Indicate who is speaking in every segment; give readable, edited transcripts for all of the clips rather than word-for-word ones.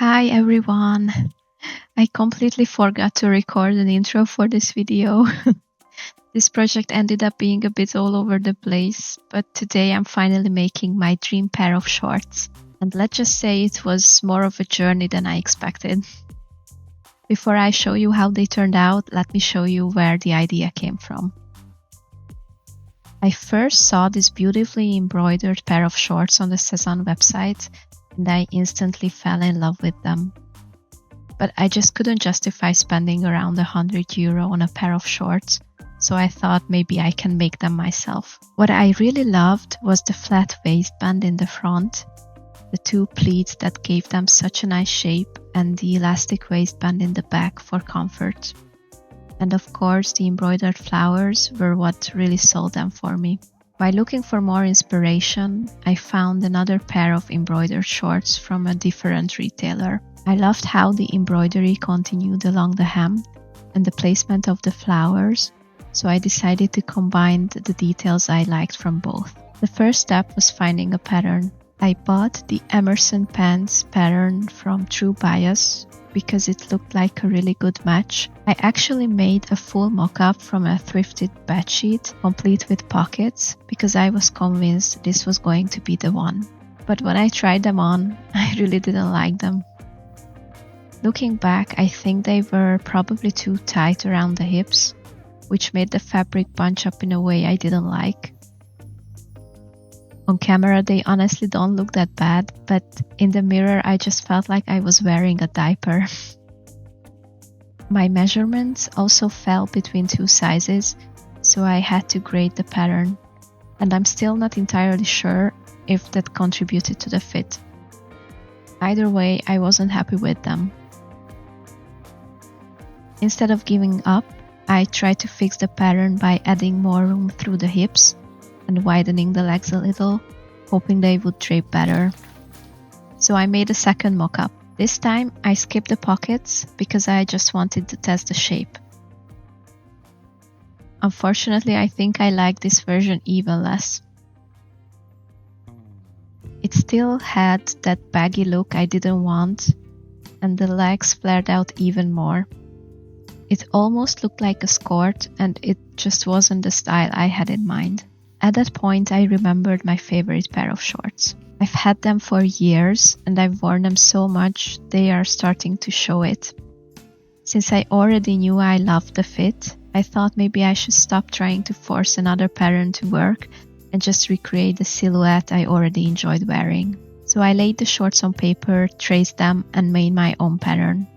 Speaker 1: Hi everyone. I completely forgot to record an intro for this video. This project ended up being a bit all over the place, but today I'm finally making my dream pair of shorts. And let's just say it was more of a journey than I expected. Before I show you how they turned out, let me show you where the idea came from. I first saw this beautifully embroidered pair of shorts on the Cezanne website, and I instantly fell in love with them. But I just couldn't justify spending around €100 on a pair of shorts, so I thought maybe I can make them myself. What I really loved was the flat waistband in the front, the two pleats that gave them such a nice shape, and the elastic waistband in the back for comfort. And of course, the embroidered flowers were what really sold them for me. While looking for more inspiration, I found another pair of embroidered shorts from a different retailer. I loved how the embroidery continued along the hem and the placement of the flowers, so I decided to combine the details I liked from both. The first step was finding a pattern. I bought the Emerson Pants pattern from True Bias because it looked like a really good match. I actually made a full mock-up from a thrifted bedsheet, complete with pockets, because I was convinced this was going to be the one. But when I tried them on, I really didn't like them. Looking back, I think they were probably too tight around the hips, which made the fabric bunch up in a way I didn't like. On camera, they honestly don't look that bad, but in the mirror, I just felt like I was wearing a diaper. My measurements also fell between two sizes, so I had to grade the pattern, and I'm still not entirely sure if that contributed to the fit. Either way, I wasn't happy with them. Instead of giving up, I tried to fix the pattern by adding more room through the hips and widening the legs a little, hoping they would drape better. So I made a second mock-up. This time I skipped the pockets because I just wanted to test the shape. Unfortunately, I think I like this version even less. It still had that baggy look I didn't want, and the legs flared out even more. It almost looked like a skirt, and it just wasn't the style I had in mind. At that point, I remembered my favorite pair of shorts. I've had them for years, and I've worn them so much they are starting to show it. Since I already knew I loved the fit, I thought maybe I should stop trying to force another pattern to work and just recreate the silhouette I already enjoyed wearing. So I laid the shorts on paper, traced them, and made my own pattern.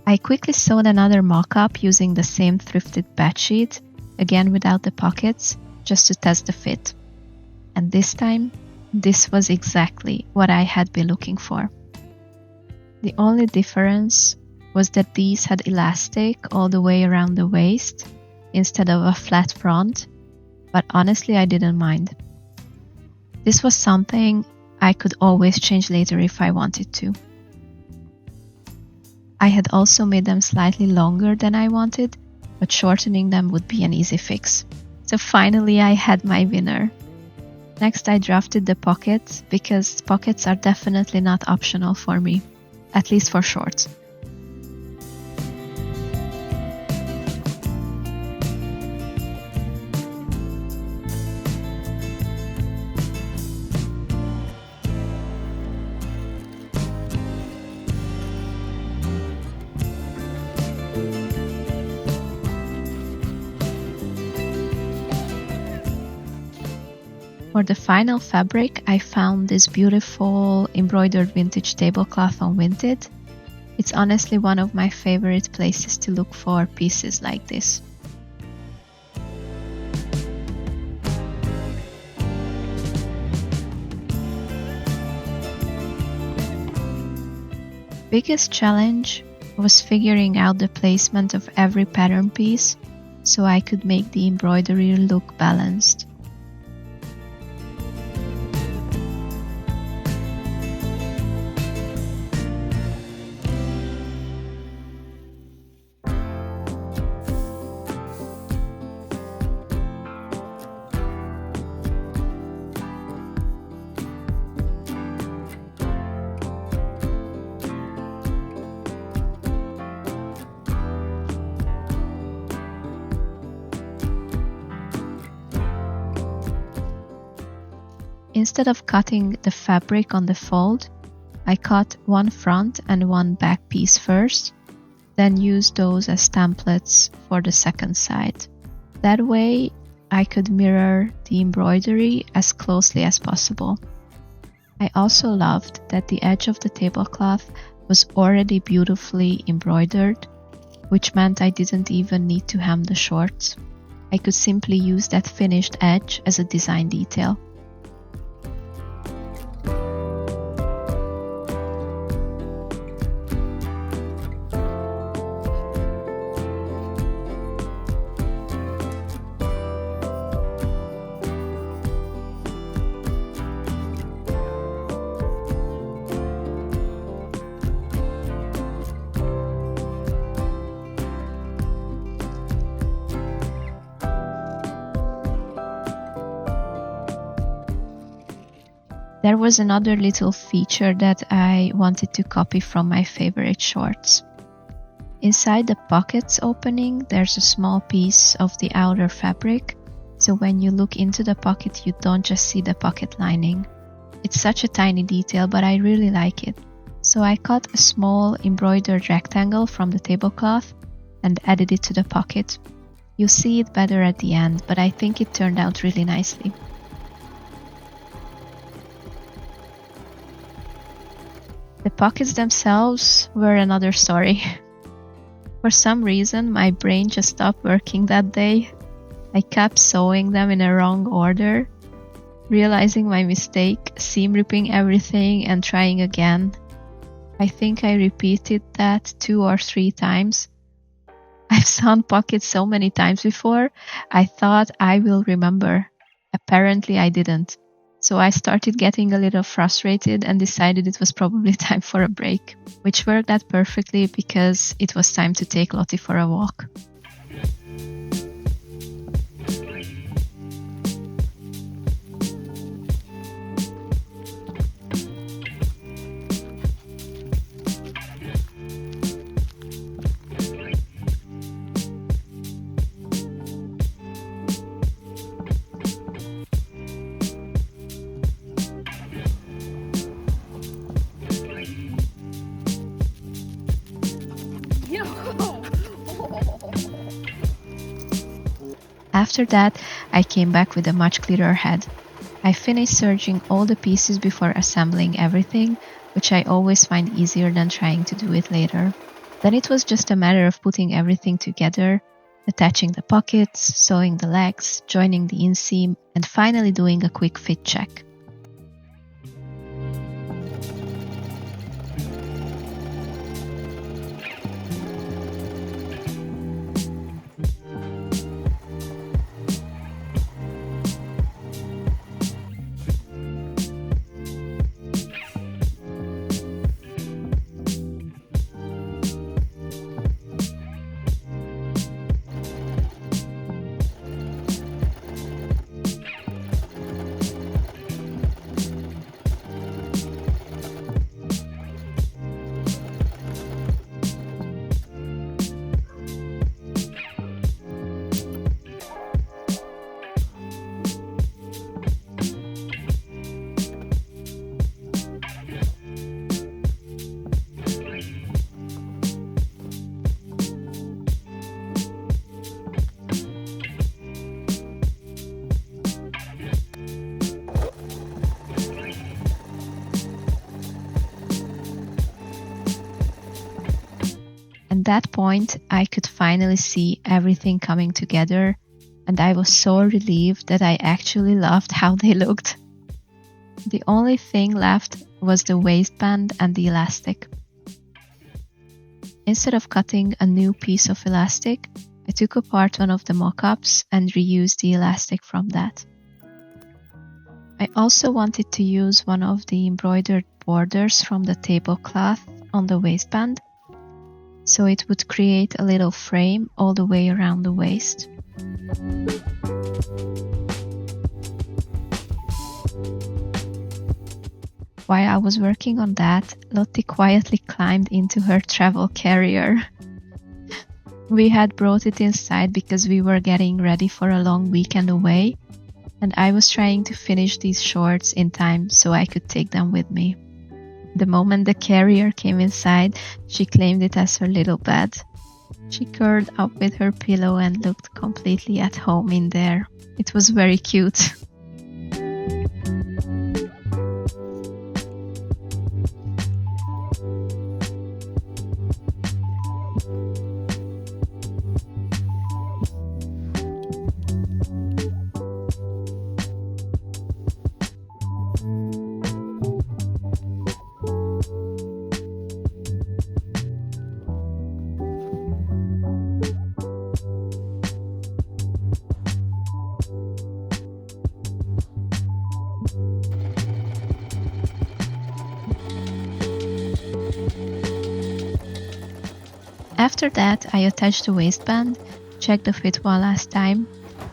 Speaker 1: I quickly sewed another mock-up using the same thrifted bedsheet, again without the pockets, just to test the fit. And this time, this was exactly what I had been looking for. The only difference was that these had elastic all the way around the waist instead of a flat front, but honestly I didn't mind. This was something I could always change later if I wanted to. I had also made them slightly longer than I wanted, but shortening them would be an easy fix. So finally I had my winner. Next I drafted the pockets, because pockets are definitely not optional for me, at least for shorts. For the final fabric, I found this beautiful embroidered vintage tablecloth on Vinted. It's honestly one of my favorite places to look for pieces like this. Biggest challenge was figuring out the placement of every pattern piece so I could make the embroidery look balanced. Instead of cutting the fabric on the fold, I cut one front and one back piece first, then used those as templates for the second side. That way, I could mirror the embroidery as closely as possible. I also loved that the edge of the tablecloth was already beautifully embroidered, which meant I didn't even need to hem the shorts. I could simply use that finished edge as a design detail. There was another little feature that I wanted to copy from my favorite shorts. Inside the pockets opening, there's a small piece of the outer fabric, so when you look into the pocket, you don't just see the pocket lining. It's such a tiny detail, but I really like it. So I cut a small embroidered rectangle from the tablecloth and added it to the pocket. You'll see it better at the end, but I think it turned out really nicely. The pockets themselves were another story. For some reason, my brain just stopped working that day. I kept sewing them in a wrong order, realizing my mistake, seam ripping everything and trying again. I think I repeated that 2 or 3 times. I've sewn pockets so many times before, I thought I will remember. Apparently I didn't. So I started getting a little frustrated and decided it was probably time for a break, which worked out perfectly because it was time to take Lotti for a walk. After that, I came back with a much clearer head. I finished serging all the pieces before assembling everything, which I always find easier than trying to do it later. Then it was just a matter of putting everything together, attaching the pockets, sewing the legs, joining the inseam, and finally doing a quick fit check. At that point, I could finally see everything coming together, and I was so relieved that I actually loved how they looked. The only thing left was the waistband and the elastic. Instead of cutting a new piece of elastic, I took apart one of the mock-ups and reused the elastic from that. I also wanted to use one of the embroidered borders from the tablecloth on the waistband, so it would create a little frame all the way around the waist. While I was working on that, Lotti quietly climbed into her travel carrier. We had brought it inside because we were getting ready for a long weekend away, and I was trying to finish these shorts in time so I could take them with me. The moment the carrier came inside, she claimed it as her little bed. She curled up with her pillow and looked completely at home in there. It was very cute. After that, I attached the waistband, checked the fit one last time,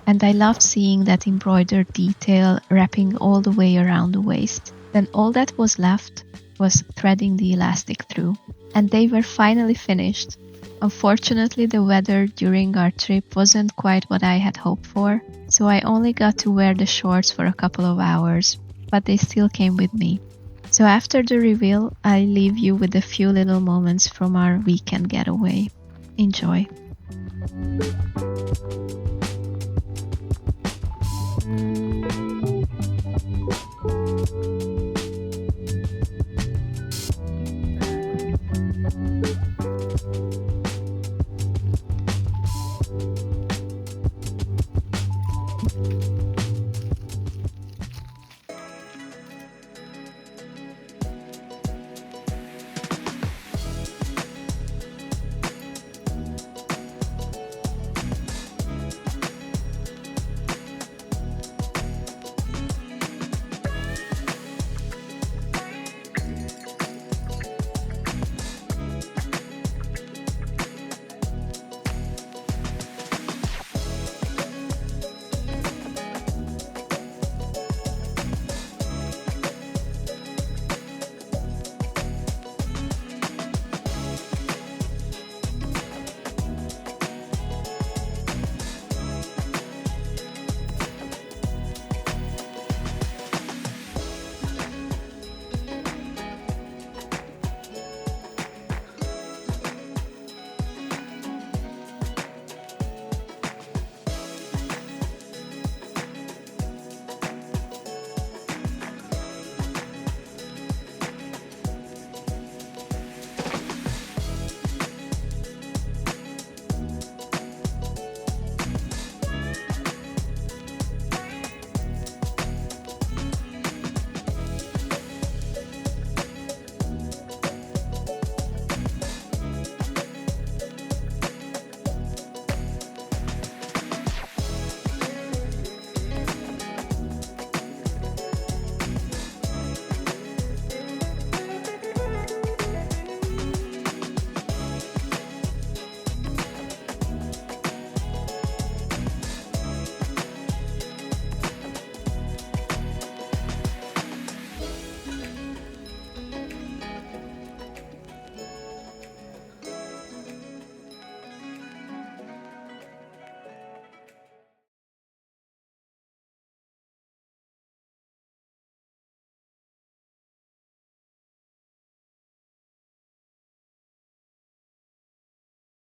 Speaker 1: and I loved seeing that embroidered detail wrapping all the way around the waist. Then all that was left was threading the elastic through, and they were finally finished. Unfortunately, the weather during our trip wasn't quite what I had hoped for, so I only got to wear the shorts for a couple of hours, but they still came with me. So after the reveal, I leave you with a few little moments from our weekend getaway. Enjoy!